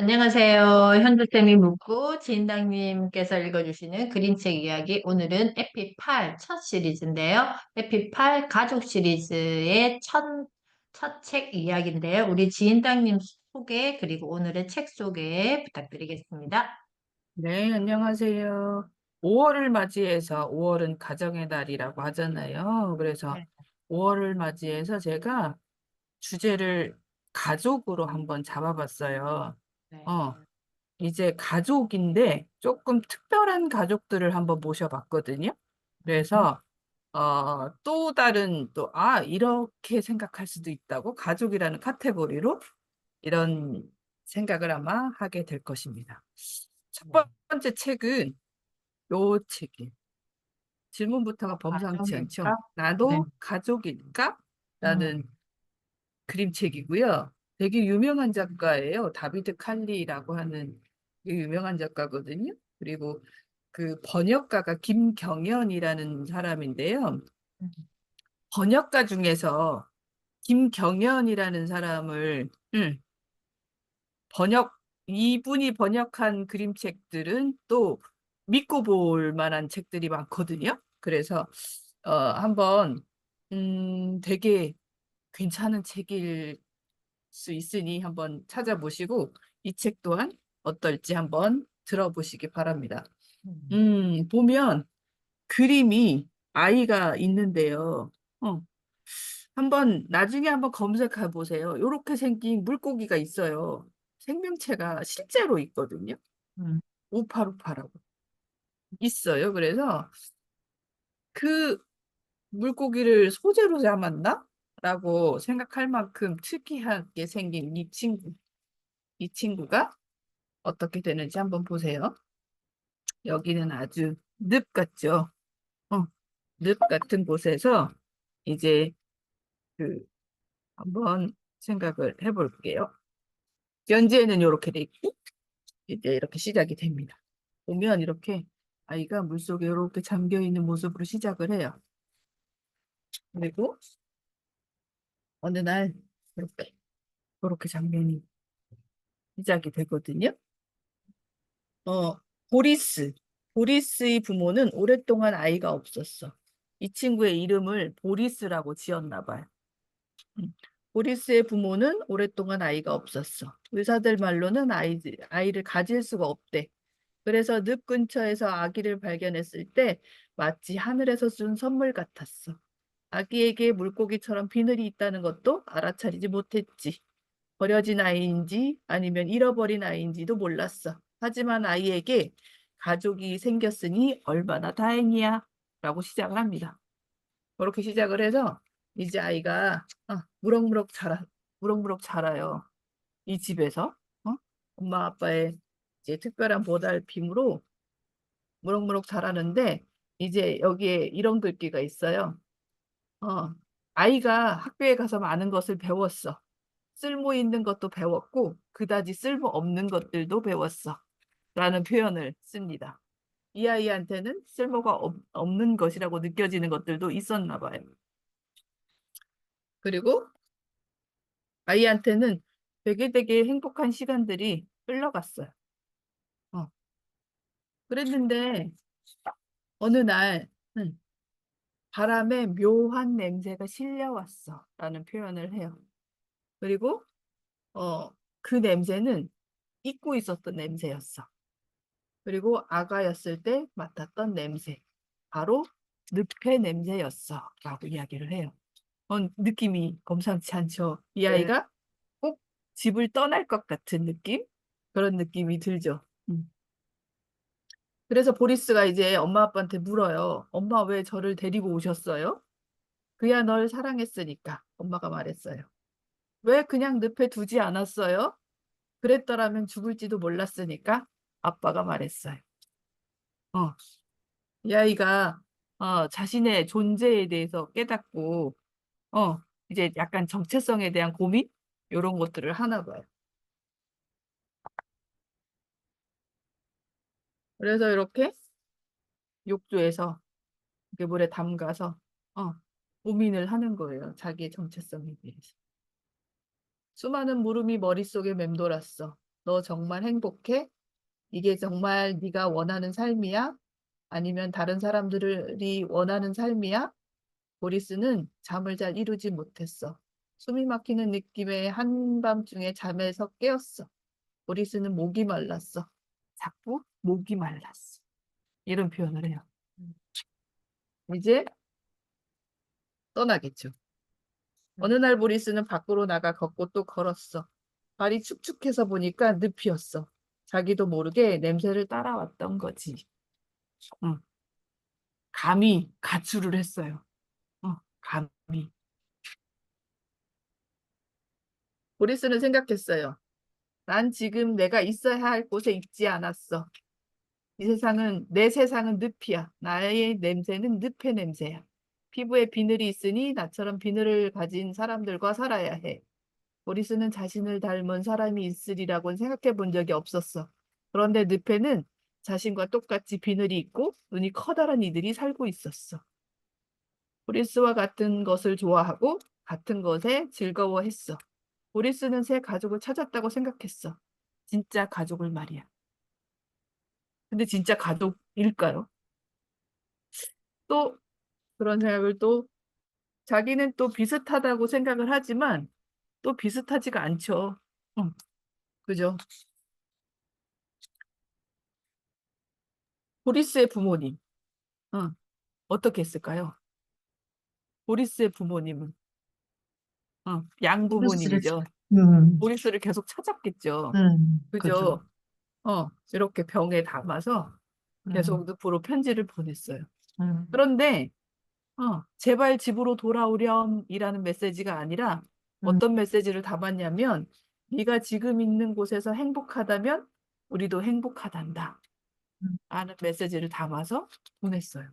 안녕하세요. 현주쌤이 묻고 지인당님께서 읽어주시는 그림책 이야기. 오늘은 에피8 첫 시리즈인데요. 에피8 가족 시리즈의 첫 책 이야기인데요. 우리 지인당님 소개 그리고 오늘의 책 소개 부탁드리겠습니다. 네, 안녕하세요. 5월을 맞이해서 5월은 가정의 달이라고 하잖아요. 그래서 네. 5월을 맞이해서 제가 주제를 가족으로 한번 잡아봤어요. 네. 어, 이제 가족인데 조금 특별한 가족들을 한번 모셔봤거든요. 그래서 또 다른 이렇게 생각할 수도 있다고 가족이라는 카테고리로 이런 생각을 아마 하게 될 것입니다. 첫 네. 번째 책은 요 책이에요. 질문부터가 범상치 가족일까? 않죠. 네. 나도 가족일까? 음, 라는 그림책이고요. 되게 유명한 작가예요. 다비드 칼리라고 하는 되게 유명한 작가거든요. 그리고 그 번역가가 김경연이라는 사람인데요. 음, 번역가 중에서 김경연이라는 사람을 번역, 이분이 번역한 그림책들은 또 믿고 볼 만한 책들이 많거든요. 그래서, 한번, 되게 괜찮은 책일 수 있으니 한번 찾아보시고 이 책 또한 어떨지 한번 들어보시기 바랍니다. 음. 보면 그림이 아이가 있는데요. 어, 한번 나중에 한번 검색해 보세요. 이렇게 생긴 물고기가 있어요. 생명체가 실제로 있거든요. 음. 우파루파라고 있어요. 그래서 그 물고기를 소재로 잡았나? 라고 생각할 만큼 특이하게 생긴 이 친구가 어떻게 되는지 한번 보세요. 여기는 아주 늪 같죠? 어, 늪 같은 곳에서 이제 그 한번 생각을 해볼게요. 연재는 이렇게 돼 있고 이제 이렇게 시작이 됩니다. 보면 이렇게 아이가 물속에 이렇게 잠겨 있는 모습으로 시작을 해요. 그리고 어느 날 이렇게 장면이 시작이 되거든요. 어, 보리스. 보리스의 부모는 오랫동안 아이가 없었어. 이 친구의 이름을 보리스라고 지었나 봐요. 음. 보리스의 부모는 오랫동안 아이가 없었어. 의사들 말로는 아이를 가질 수가 없대. 그래서 늪 근처에서 아기를 발견했을 때 마치 하늘에서 준 선물 같았어. 아기에게 물고기처럼 비늘이 있다는 것도 알아차리지 못했지. 버려진 아이인지 아니면 잃어버린 아이인지도 몰랐어. 하지만 아이에게 가족이 생겼으니 얼마나 다행이야. 라고 시작을 합니다. 그렇게 시작을 해서 이제 아이가 무럭무럭 자라요. 이 집에서 엄마 아빠의 이제 특별한 보살핌으로 무럭무럭 자라는데 이제 여기에 이런 글귀가 있어요. 어, 아이가 학교에 가서 많은 것을 배웠어. 쓸모 있는 것도 배웠고 그다지 쓸모 없는 것들도 배웠어. 라는 표현을 씁니다. 이 아이한테는 쓸모가 없는 것이라고 느껴지는 것들도 있었나 봐요. 그리고 아이한테는 되게 행복한 시간들이 흘러갔어요. 어, 그랬는데 어느 날 바람에 묘한 냄새가 실려왔어. 라는 표현을 해요. 그리고 어, 그 냄새는 잊고 있었던 냄새였어. 그리고 아가였을 때 맡았던 냄새. 바로 늪의 냄새였어. 라고 이야기를 해요. 느낌이 검상치 않죠. 이 네. 아이가 꼭 집을 떠날 것 같은 느낌? 그런 느낌이 들죠. 그래서 보리스가 이제 엄마 아빠한테 물어요. 엄마 왜 저를 데리고 오셨어요? 그야 널 사랑했으니까. 엄마가 말했어요. 왜 그냥 늪에 두지 않았어요? 그랬더라면 죽을지도 몰랐으니까. 아빠가 말했어요. 어, 이 아이가 자신의 존재에 대해서 깨닫고 어, 이제 약간 정체성에 대한 고민? 이런 것들을 하나 봐요. 그래서 이렇게 욕조에서 이렇게 물에 담가서 어, 고민을 하는 거예요. 자기의 정체성에 대해서. 수많은 물음이 머릿속에 맴돌았어. 너 정말 행복해? 이게 정말 네가 원하는 삶이야? 아니면 다른 사람들이 원하는 삶이야? 보리스는 잠을 잘 이루지 못했어. 숨이 막히는 느낌에 한밤중에 잠에서 깨었어. 보리스는 목이 말랐어. 자꾸 목이 말랐어. 이런 표현을 해요. 이제 떠나겠죠. 어느 날 보리스는 밖으로 나가 걷고 또 걸었어. 발이 축축해서 보니까 늪이었어. 자기도 모르게 냄새를 따라왔던 거지. 응. 감히 가출을 했어요. 감히. 보리스는 생각했어요. 난 지금 내가 있어야 할 곳에 있지 않았어. 내 세상은 늪이야. 나의 냄새는 늪의 냄새야. 피부에 비늘이 있으니 나처럼 비늘을 가진 사람들과 살아야 해. 보리스는 자신을 닮은 사람이 있으리라고는 생각해 본 적이 없었어. 그런데 늪에는 자신과 똑같이 비늘이 있고 눈이 커다란 이들이 살고 있었어. 보리스와 같은 것을 좋아하고 같은 것에 즐거워했어. 보리스는 새 가족을 찾았다고 생각했어. 진짜 가족을 말이야. 근데 진짜 가족일까요? 또 그런 생각을 또 자기는 또 비슷하다고 생각을 하지만 또 비슷하지가 않죠. 응, 그죠? 보리스의 부모님, 응, 어떻게 했을까요? 보리스의 부모님은, 그렇지. 양부모님이죠. 음, 보리스를 계속 찾았겠죠. 그죠. 그죠? 이렇게 병에 담아서 계속 음, 늪으로 편지를 보냈어요. 음, 그런데 제발 집으로 돌아오렴이라는 메시지가 아니라 음, 어떤 메시지를 담았냐면 네가 지금 있는 곳에서 행복하다면 우리도 행복하단다 음, 라는 메시지를 담아서 보냈어요.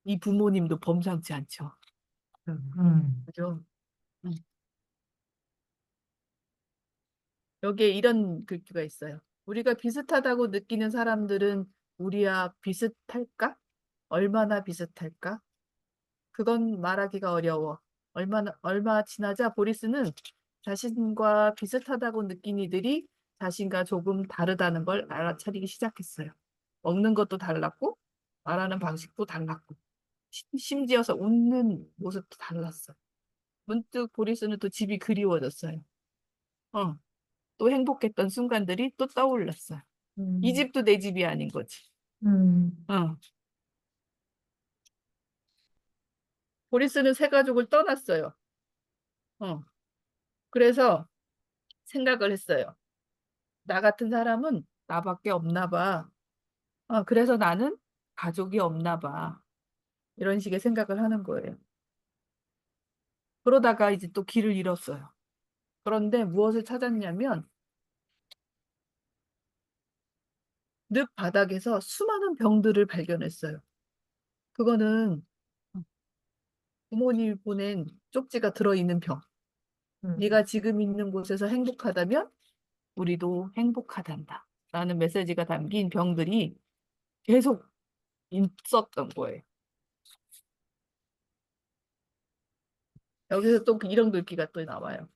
이 부모님도 범상치 않죠. 음, 그죠? 음. 여기에 이런 글귀가 있어요. 우리가 비슷하다고 느끼는 사람들은 우리와 비슷할까? 얼마나 비슷할까? 그건 말하기가 어려워. 얼마 지나자 보리스는 자신과 비슷하다고 느낀 이들이 자신과 조금 다르다는 걸 알아차리기 시작했어요. 먹는 것도 달랐고, 말하는 방식도 달랐고, 심지어서 웃는 모습도 달랐어. 문득 보리스는 또 집이 그리워졌어요. 어, 또 행복했던 순간들이 또 떠올랐어요. 이 음, 집도 내 집이 아닌 거지. 음, 어, 보리스는 새 가족을 떠났어요. 어, 그래서 생각을 했어요. 나 같은 사람은 나밖에 없나 봐. 그래서 나는 가족이 없나 봐. 이런 식의 생각을 하는 거예요. 그러다가 이제 또 길을 잃었어요. 그런데 무엇을 찾았냐면 늪 바닥에서 수많은 병들을 발견했어요. 그거는 부모님이 보낸 쪽지가 들어있는 병. 음, 네가 지금 있는 곳에서 행복하다면 우리도 행복하단다. 라는 메시지가 담긴 병들이 계속 있었던 거예요. 여기서 또 이런 글귀가 또 나와요.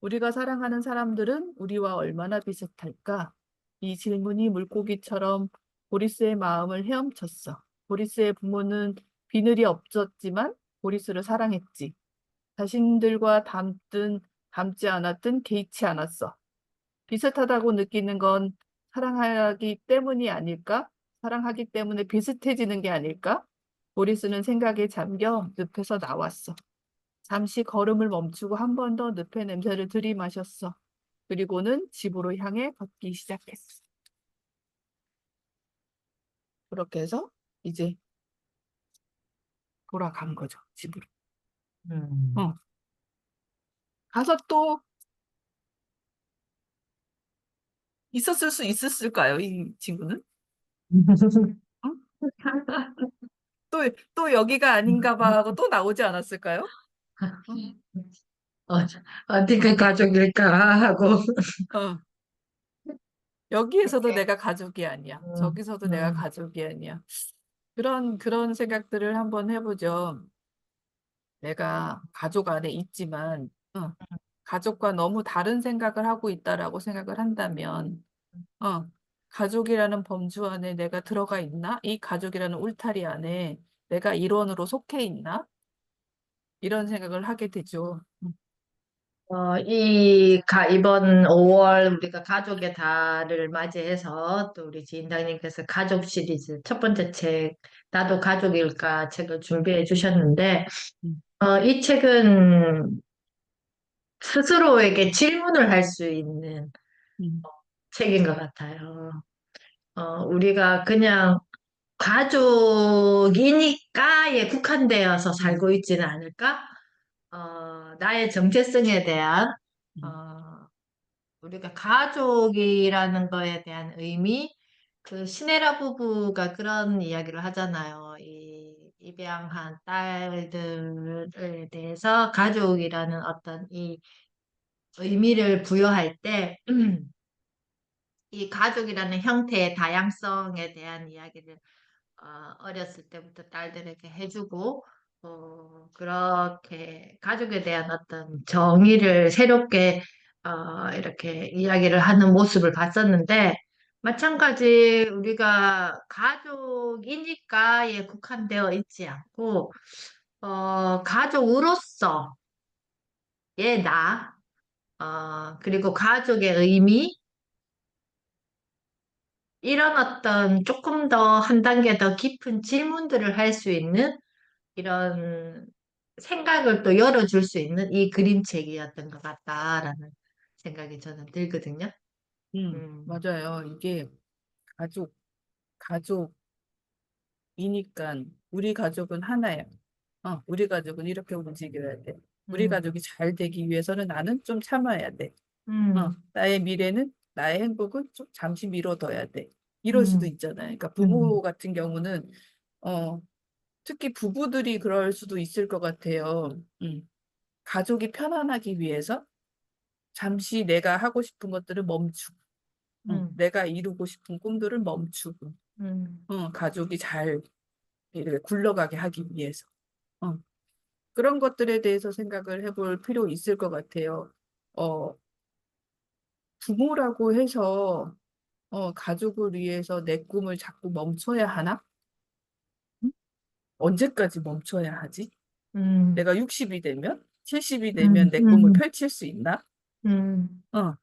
우리가 사랑하는 사람들은 우리와 얼마나 비슷할까? 이 질문이 물고기처럼 보리스의 마음을 헤엄쳤어. 보리스의 부모는 비늘이 없었지만 보리스를 사랑했지. 자신들과 닮지 않았든 개의치 않았어. 비슷하다고 느끼는 건 사랑하기 때문이 아닐까? 사랑하기 때문에 비슷해지는 게 아닐까? 보리스는 생각에 잠겨 늪에서 나왔어. 잠시 걸음을 멈추고 한 번 더 늪의 냄새를 들이마셨어. 그리고는 집으로 향해 걷기 시작했어. 그렇게 해서 이제 돌아간 거죠, 집으로. 음. 어. 가서 또 있었을 수 있었을까요, 이 친구는? 어? 또 여기가 아닌가 봐 하고 또 나오지 않았을까요? 어, 어, 어디 그 가족일까 하고. 어. 여기에서도 그렇게. 내가 가족이 아니야. 음, 저기서도 내가 음, 가족이 아니야. 그런 생각들을 한번 해보죠. 내가 가족 안에 있지만, 가족과 너무 다른 생각을 하고 있다라고 생각을 한다면, 어, 가족이라는 범주 안에 내가 들어가 있나? 이 가족이라는 울타리 안에 내가 일원으로 속해 있나? 이런 생각을 하게 되죠. 이번 5월 우리가 가족의 달을 맞이해서 또 우리 지인장님께서 가족 시리즈 첫 번째 책, 나도 가족일까 책을 준비해 주셨는데, 음, 이 책은 스스로에게 질문을 할 수 있는 음, 책인 것 같아요. 우리가 그냥 가족이니까에 국한되어서 음, 살고 있지는 않을까? 나의 정체성에 대한, 음, 어, 우리가 가족이라는 거에 대한 의미, 그 시네라 부부가 그런 이야기를 하잖아요. 이 입양한 딸들에 대해서 가족이라는 어떤 이 의미를 부여할 때, 이 가족이라는 형태의 다양성에 대한 이야기를 어렸을 때부터 딸들에게 해주고, 그렇게 가족에 대한 어떤 정의를 새롭게 이렇게 이야기를 하는 모습을 봤었는데, 마찬가지 우리가 가족이니까에 국한되어 있지 않고, 가족으로서의 나, 그리고 가족의 의미, 이런 어떤 조금 더 한 단계 더 깊은 질문들을 할 수 있는 이런 생각을 또 열어줄 수 있는 이 그림책이었던 것 같다라는 생각이 저는 들거든요. 음, 맞아요. 이게 가족, 가족이니까 우리 가족은 하나야. 우리 가족은 이렇게 움직여야 돼. 우리 음, 가족이 잘 되기 위해서는 나는 좀 참아야 돼. 음, 나의 미래는, 나의 행복은 좀 잠시 미뤄둬야 돼. 이럴 수도 음, 있잖아요. 그러니까 부부 음, 같은 경우는, 어, 특히 부부들이 그럴 수도 있을 것 같아요. 가족이 편안하기 위해서 잠시 내가 하고 싶은 것들을 멈추고, 음, 내가 이루고 싶은 꿈들을 멈추고, 음, 가족이 잘 이렇게 굴러가게 하기 위해서. 어, 그런 것들에 대해서 생각을 해볼 필요 있을 것 같아요. 어, 부모라고 해서 가족을 위해서 내 꿈을 자꾸 멈춰야 하나? 응? 언제까지 멈춰야 하지? 음, 내가 60이 되면, 70이 되면 음, 내 꿈을 음, 펼칠 수 있나? 음, 어,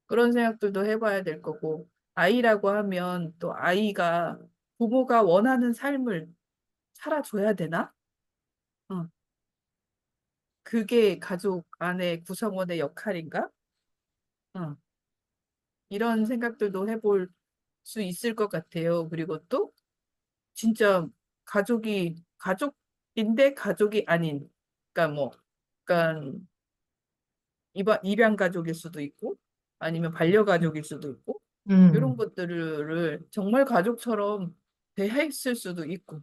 그런 생각들도 해봐야 될 거고, 아이라고 하면 또 아이가 부모가 원하는 삶을 살아줘야 되나? 어, 그게 가족 안의 구성원의 역할인가? 어, 이런 생각들도 해볼 수 있을 것 같아요. 그리고 또 진짜 가족인데 가족이 아닌, 그러니까 뭐, 그러니까 입양 가족일 수도 있고, 아니면 반려가족일 수도 있고, 이런 음, 것들을 정말 가족처럼 대했을 수도 있고,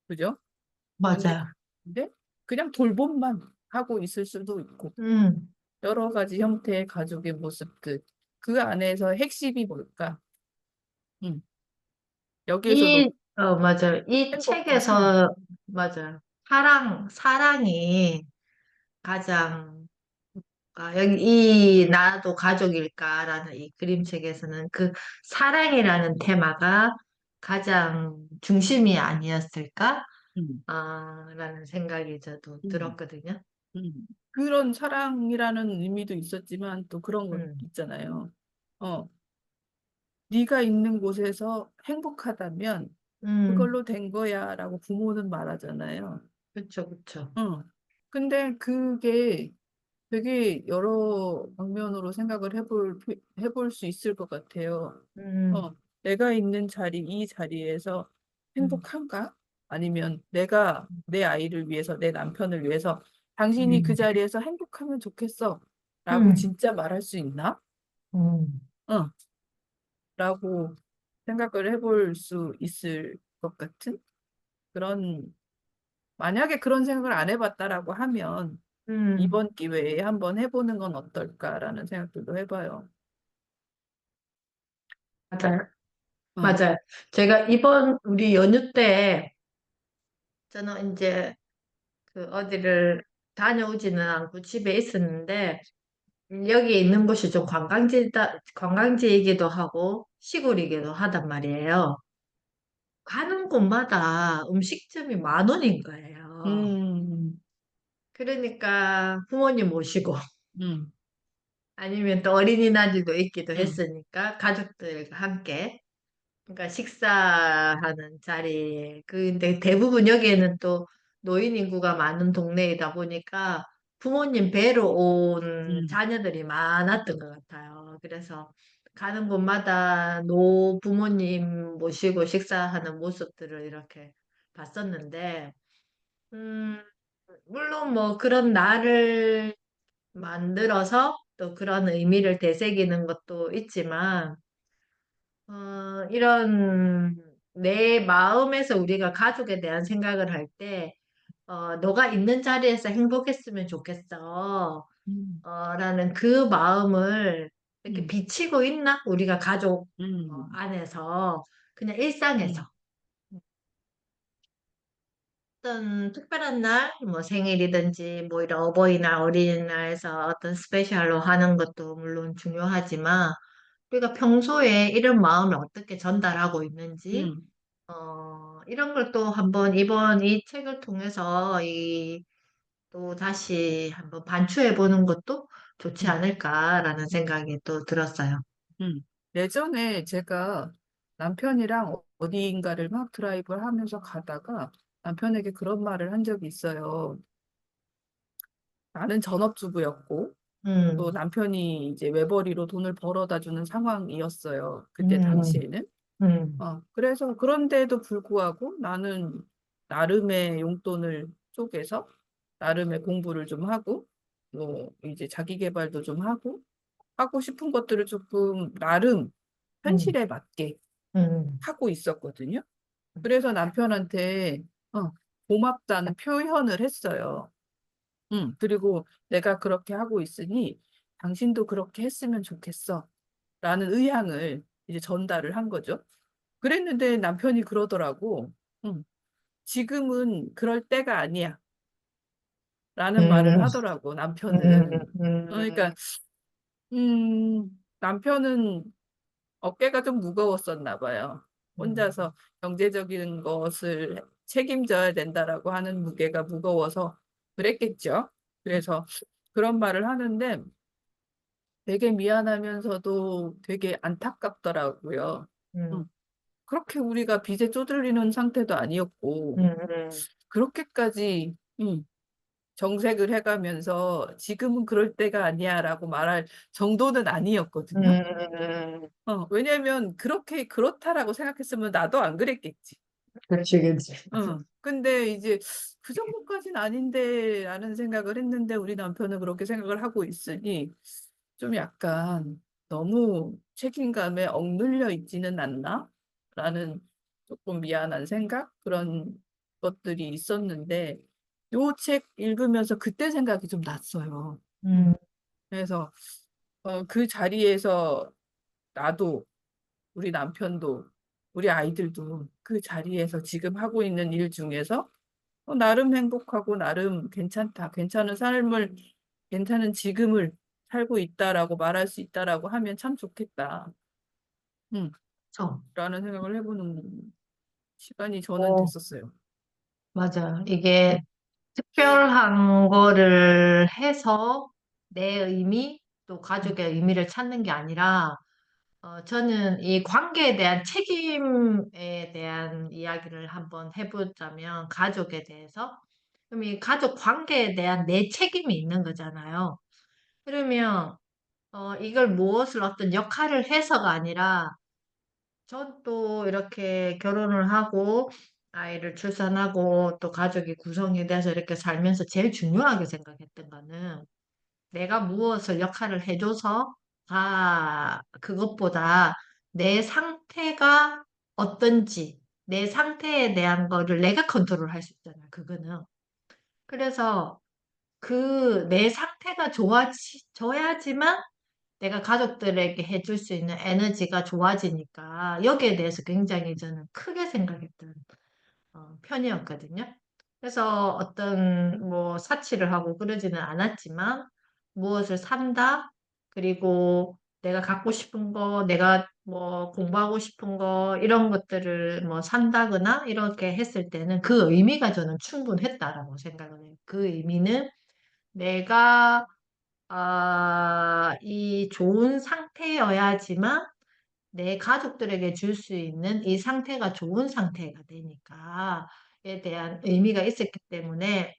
그죠? 근데, 맞아요. 근데 그냥 돌봄만 하고 있을 수도 있고, 음. 여러 가지 형태의 가족의 모습들, 그 안에서 핵심이 뭘까? 음, 여기에서도 맞아요. 이 행복과, 책에서, 맞아요. 사랑이 가장 여기 이 나도 가족일까라는 이 그림책에서는 그 사랑이라는 테마가 가장 중심이 아니었을까? 음, 라는 생각이 저도 음. 들었거든요. 그런 사랑이라는 의미도 있었지만 또 그런 것 음, 있잖아요. 어, 네가 있는 곳에서 행복하다면 음, 그걸로 된 거야라고 부모는 말하잖아요. 그쵸, 그쵸. 어. 근데 그게 되게 여러 방면으로 생각을 해볼 수 있을 것 같아요. 음, 어, 내가 있는 이 자리에서 음, 행복한가? 아니면 내가 내 아이를 위해서, 내 남편을 위해서 당신이 그 음, 자리에서 행복하면 좋겠어. 라고 음, 진짜 말할 수 있나? 음, 어, 라고 생각을 해볼 수 있을 것 같은 그런, 만약에 그런 생각을 안 해봤다라고 하면 음. 이번 기회에 한번 해보는 건 어떨까라는 생각들도 해봐요. 맞아요. 어, 맞아요. 제가 이번 우리 연휴 때 저는 이제 그 어디를 다녀오지는 않고 집에 있었는데, 여기에 있는 곳이 좀 관광지이기도 하고, 시골이기도 하단 말이에요. 가는 곳마다 음식점이 10,000원인 거예요. 음, 그러니까 부모님 모시고, 음, 아니면 또 어린이날도 있기도 음, 했으니까, 가족들과 함께. 그러니까 식사하는 자리에 근데 대부분 여기에는 또 노인 인구가 많은 동네이다 보니까 부모님 뵈러 온 음, 자녀들이 많았던 것 같아요. 그래서 가는 곳마다 노 부모님 모시고 식사하는 모습들을 이렇게 봤었는데, 음, 물론 뭐 그런 날을 만들어서 또 그런 의미를 되새기는 것도 있지만, 이런 내 마음에서 우리가 가족에 대한 생각을 할 때, 너가 있는 자리에서 행복했으면 좋겠어. 음, 라는 그 마음을 이렇게 음, 비치고 있나? 우리가 가족 음, 안에서, 그냥 음, 일상에서. 어떤 특별한 날, 뭐 생일이든지, 뭐 이런 어버이날, 어린이날에서 어떤 스페셜로 하는 것도 물론 중요하지만, 우리가 평소에 이런 마음을 어떻게 전달하고 있는지, 음, 이런 걸 또 한번 이번 이 책을 통해서 또 다시 한번 반추해 보는 것도 좋지 음, 않을까라는 생각이 또 들었어요. 예전에 제가 남편이랑 어디인가를 막 드라이브를 하면서 가다가 남편에게 그런 말을 한 적이 있어요. 나는 전업주부였고, 또 음, 남편이 이제 외벌이로 돈을 벌어다 주는 상황이었어요. 그때 음, 당시에는. 음, 그래서 그런데도 불구하고 나는 나름의 용돈을 쪼개서 나름의 공부를 좀 하고, 뭐 이제 자기 개발도 좀 하고 싶은 것들을 조금 나름 음, 현실에 맞게 음, 하고 있었거든요. 그래서 남편한테 어, 고맙다는 표현을 했어요. 그리고 내가 그렇게 하고 있으니 당신도 그렇게 했으면 좋겠어. 라는 의향을 이제 전달을 한 거죠. 그랬는데 남편이 그러더라고. 음, 지금은 그럴 때가 아니야. 라는 말을 음, 하더라고, 음, 남편은. 음, 그러니까, 남편은 어깨가 좀 무거웠었나 봐요. 음, 혼자서 경제적인 것을 책임져야 된다라고 하는 무게가 무거워서 그랬겠죠. 그래서 그런 말을 하는데 되게 미안하면서도 되게 안타깝더라고요. 음, 음, 그렇게 우리가 빚에 쪼들리는 상태도 아니었고, 음, 그렇게까지 정색을 해가면서 지금은 그럴 때가 아니야라고 말할 정도는 아니었거든요. 음, 왜냐면 그렇게 그렇다라고 생각했으면 나도 안 그랬겠지. 그렇지, 그렇지. 근데 이제 그 정도까지는 아닌데 라는 생각을 했는데 우리 남편은 그렇게 생각을 하고 있으니 좀 약간 너무 책임감에 억눌려 있지는 않나? 라는 조금 미안한 생각? 그런 것들이 있었는데 요 책 읽으면서 그때 생각이 좀 났어요. 음, 그래서 그 자리에서 나도 우리 남편도 우리 아이들도 그 자리에서 지금 하고 있는 일 중에서 나름 행복하고 나름 괜찮다, 괜찮은 삶을, 괜찮은 지금을 살고 있다라고 말할 수 있다라고 하면 참 좋겠다. 음, 그렇죠. 라는 생각을 해보는 시간이 저는 어, 됐었어요. 맞아. 이게 특별한 거를 해서 내 의미, 또 음, 가족의 의미를 찾는 게 아니라, 저는 이 관계에 대한 책임에 대한 이야기를 한번 해보자면, 가족에 대해서. 그럼 이 가족 관계에 대한 내 책임이 있는 거잖아요. 그러면, 이걸 무엇을 어떤 역할을 해서가 아니라, 전 또 이렇게 결혼을 하고, 아이를 출산하고, 또 가족이 구성이 돼서 이렇게 살면서 제일 중요하게 생각했던 거는, 내가 무엇을 역할을 해줘서, 그것보다 내 상태가 어떤지, 내 상태에 대한 거를 내가 컨트롤할 수 있잖아요, 그거는. 그래서 내 상태가 좋아져야지만 내가 가족들에게 해줄 수 있는 에너지가 좋아지니까 여기에 대해서 굉장히 저는 크게 생각했던 편이었거든요. 그래서 어떤 뭐 사치를 하고 그러지는 않았지만 무엇을 산다? 그리고 내가 갖고 싶은 거, 내가 뭐 공부하고 싶은 거 이런 것들을 뭐 산다거나 이렇게 했을 때는 그 의미가 저는 충분했다라고 생각을 해요. 그 의미는 내가 이 좋은 상태여야지만 내 가족들에게 줄 수 있는 이 상태가 좋은 상태가 되니까에 대한 의미가 있었기 때문에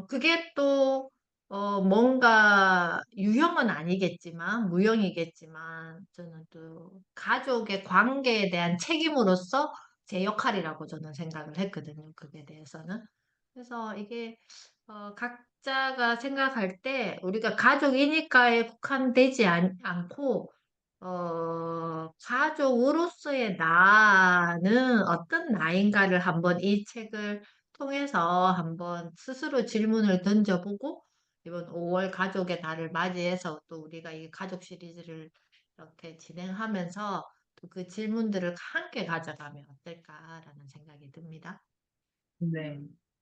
그게 또 뭔가 유형은 아니겠지만 무형이겠지만 저는 또 가족의 관계에 대한 책임으로서 제 역할이라고 저는 생각을 했거든요. 그게 대해서는. 그래서 이게 각자가 생각할 때 우리가 가족이니까에 국한되지 않고 가족으로서의 나는 어떤 나인가를 한번 이 책을 통해서 한번 스스로 질문을 던져보고 이번 5월 가족의 달을 맞이해서 또 우리가 이 가족 시리즈를 이렇게 진행하면서 또 그 질문들을 함께 가져가면 어떨까라는 생각이 듭니다. 네.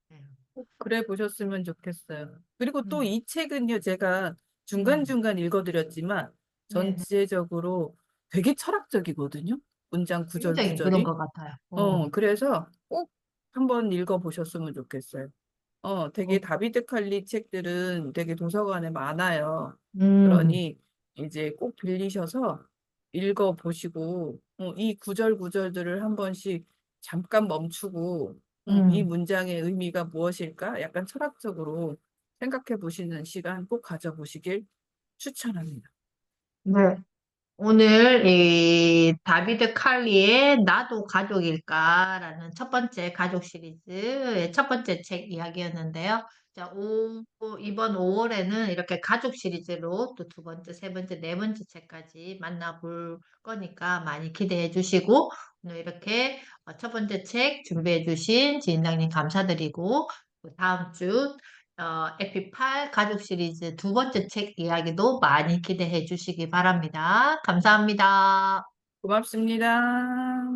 네. 꼭 그래 보셨으면 좋겠어요. 그리고 또 음, 이 책은요, 제가 음, 중간중간 읽어드렸지만 네, 네. 전체적으로 되게 철학적이거든요. 문장 구절 굉장히 그런 구절이. 것 같아요. 그래서 꼭 한번 읽어보셨으면 좋겠어요. 되게 어, 다비드 칼리 책들은 되게 도서관에 많아요. 음, 그러니 이제 꼭 빌리셔서 읽어보시고, 이 구절 구절들을 한 번씩 잠깐 멈추고, 이 음, 문장의 의미가 무엇일까? 약간 철학적으로 생각해 보시는 시간 꼭 가져보시길 추천합니다. 네. 오늘 이 다비드 칼리의 나도 가족일까라는 첫 번째 가족 시리즈의 첫 번째 책 이야기였는데요. 자, 이번 5월에는 이렇게 가족 시리즈로 또 두 번째, 세 번째, 네 번째 책까지 만나볼 거니까 많이 기대해 주시고 오늘 이렇게 첫 번째 책 준비해 주신 지인장님 감사드리고 또 다음 주 에피팔 가족 시리즈 두 번째 책 이야기도 많이 기대해 주시기 바랍니다. 감사합니다. 고맙습니다.